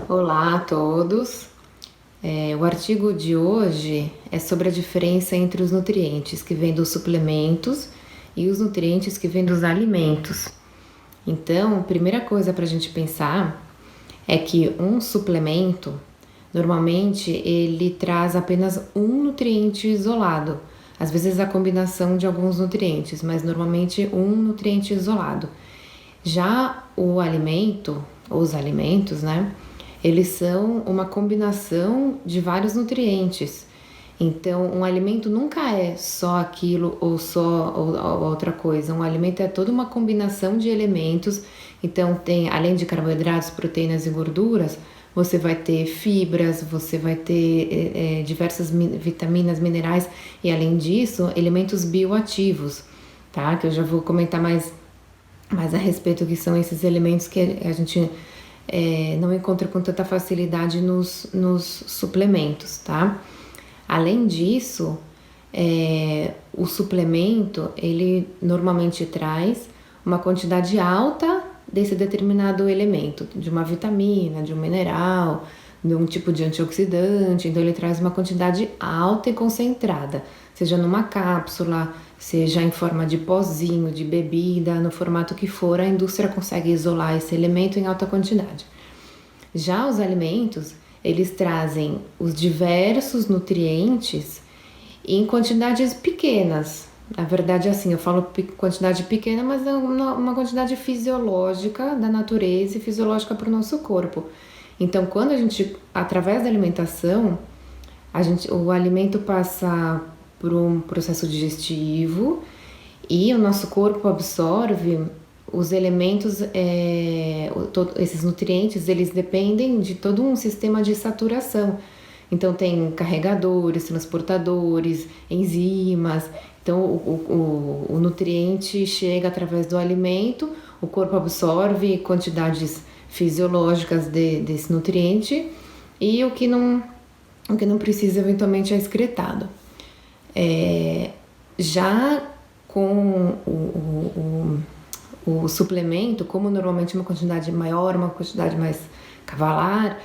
Olá a todos. O artigo de hoje é sobre a diferença entre os nutrientes que vêm dos suplementos e os nutrientes que vêm dos alimentos. Então, a primeira coisa para a gente pensar é que um suplemento, normalmente, ele traz apenas um nutriente isolado. Às vezes a combinação de alguns nutrientes, mas normalmente um nutriente isolado. Já o alimento, os alimentos, né? Eles são uma combinação de vários nutrientes. Então, um alimento nunca é só aquilo ou só outra coisa. Um alimento é toda uma combinação de elementos. Então, tem, além de carboidratos, proteínas e gorduras, você vai ter fibras, você vai ter diversas vitaminas, minerais e, além disso, elementos bioativos, tá? Que eu já vou comentar mais a respeito do que são esses elementos que a gente não encontra com tanta facilidade nos suplementos, tá? Além disso, o suplemento, ele normalmente traz uma quantidade alta desse determinado elemento, de uma vitamina, de um mineral, de um tipo de antioxidante, então ele traz uma quantidade alta e concentrada, seja numa cápsula, seja em forma de pozinho, de bebida, no formato que for, a indústria consegue isolar esse elemento em alta quantidade. Já os alimentos, eles trazem os diversos nutrientes em quantidades pequenas. Na verdade, assim, eu falo quantidade pequena, mas é uma quantidade fisiológica da natureza e fisiológica para o nosso corpo. Então, quando a gente, através da alimentação, o alimento passa por um processo digestivo e o nosso corpo absorve os elementos, esses nutrientes, eles dependem de todo um sistema de saturação. Então tem carregadores, transportadores, enzimas. Então o nutriente chega através do alimento, o corpo absorve quantidades fisiológicas desse nutriente e o que não precisa eventualmente é excretado. Já com o suplemento, como normalmente uma quantidade maior, uma quantidade mais cavalar,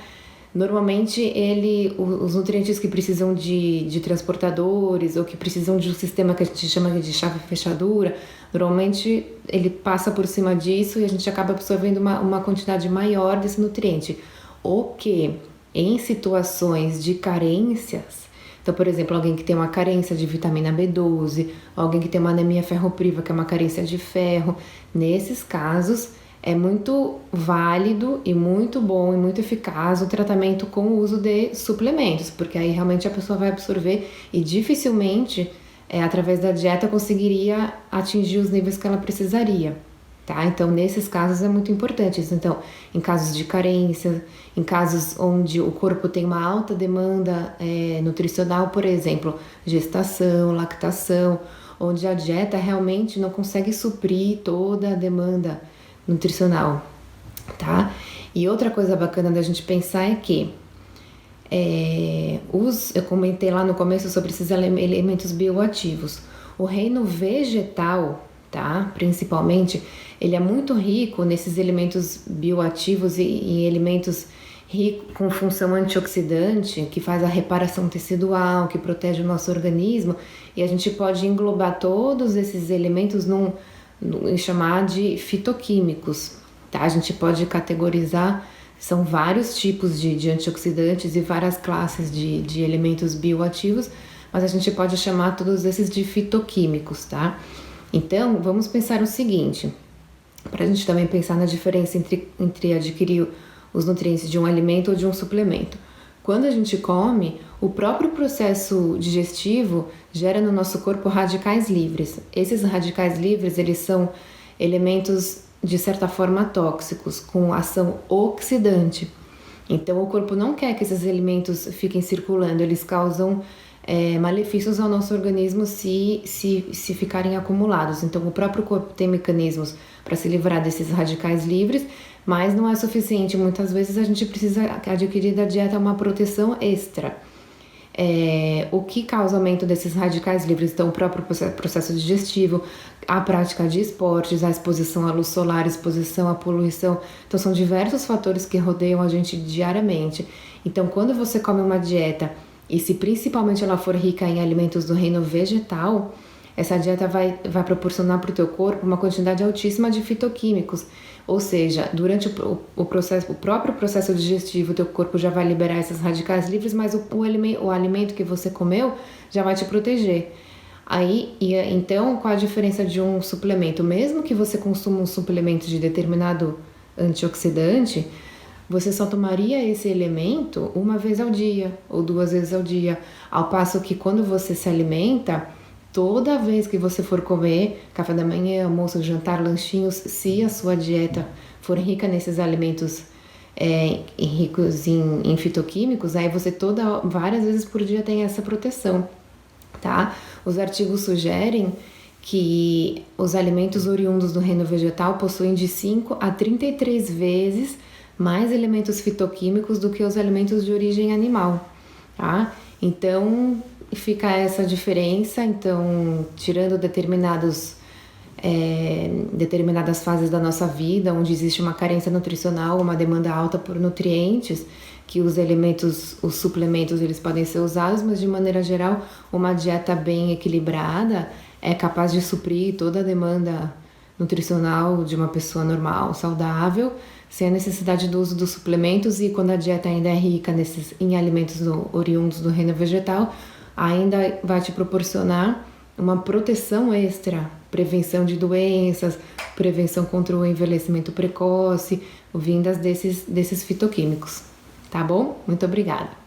normalmente os nutrientes que precisam de transportadores ou que precisam de um sistema que a gente chama de chave fechadura, normalmente ele passa por cima disso e a gente acaba absorvendo uma quantidade maior desse nutriente. O que, em situações de carências, então, por exemplo, alguém que tem uma carência de vitamina B12, alguém que tem uma anemia ferropriva, que é uma carência de ferro, nesses casos é muito válido e muito bom e muito eficaz o tratamento com o uso de suplementos, porque aí realmente a pessoa vai absorver e dificilmente, através da dieta, conseguiria atingir os níveis que ela precisaria. Tá? Então, nesses casos é muito importante isso. Então, em casos de carência, em casos onde o corpo tem uma alta demanda nutricional, por exemplo, gestação, lactação, onde a dieta realmente não consegue suprir toda a demanda nutricional, tá? E outra coisa bacana da gente pensar é que eu comentei lá no começo sobre esses elementos bioativos. O reino vegetal, tá? Principalmente, ele é muito rico nesses elementos bioativos e em elementos ricos com função antioxidante, que faz a reparação tecidual, que protege o nosso organismo, e a gente pode englobar todos esses elementos em chamar de fitoquímicos, tá? A gente pode categorizar, são vários tipos de antioxidantes e várias classes de elementos bioativos, mas a gente pode chamar todos esses de fitoquímicos, tá? Então, vamos pensar o seguinte, para a gente também pensar na diferença entre adquirir os nutrientes de um alimento ou de um suplemento. Quando a gente come, o próprio processo digestivo gera no nosso corpo radicais livres. Esses radicais livres, eles são elementos de certa forma tóxicos, com ação oxidante. Então, o corpo não quer que esses alimentos fiquem circulando, eles causam malefícios ao nosso organismo se ficarem acumulados. Então, o próprio corpo tem mecanismos para se livrar desses radicais livres, mas não é suficiente. Muitas vezes a gente precisa adquirir da dieta uma proteção extra. o que causa aumento desses radicais livres. Então, o próprio processo digestivo, a prática de esportes, a exposição à luz solar, a exposição à poluição. Então, são diversos fatores que rodeiam a gente diariamente. Então, quando você come uma dieta, e se principalmente ela for rica em alimentos do reino vegetal, essa dieta vai proporcionar para o teu corpo uma quantidade altíssima de fitoquímicos. Ou seja, durante o próprio processo digestivo, o teu corpo já vai liberar esses radicais livres, mas o alimento que você comeu já vai te proteger. Então, qual a diferença de um suplemento? Mesmo que você consuma um suplemento de determinado antioxidante, você só tomaria esse elemento uma vez ao dia ou 2 vezes ao dia. Ao passo que quando você se alimenta, toda vez que você for comer, café da manhã, almoço, jantar, lanchinhos, se a sua dieta for rica nesses alimentos ricos em fitoquímicos, aí você várias vezes por dia tem essa proteção, tá? Os artigos sugerem que os alimentos oriundos do reino vegetal possuem de 5 a 33 vezes mais elementos fitoquímicos do que os alimentos de origem animal, tá? Então, fica essa diferença. Então, tirando determinadas fases da nossa vida, onde existe uma carência nutricional, uma demanda alta por nutrientes, que os suplementos, eles podem ser usados, mas de maneira geral, uma dieta bem equilibrada é capaz de suprir toda a demanda nutricional de uma pessoa normal, saudável, sem a necessidade do uso dos suplementos. E quando a dieta ainda é rica em alimentos oriundos do reino vegetal, ainda vai te proporcionar uma proteção extra, prevenção de doenças, prevenção contra o envelhecimento precoce, vindas desses fitoquímicos. Tá bom? Muito obrigada.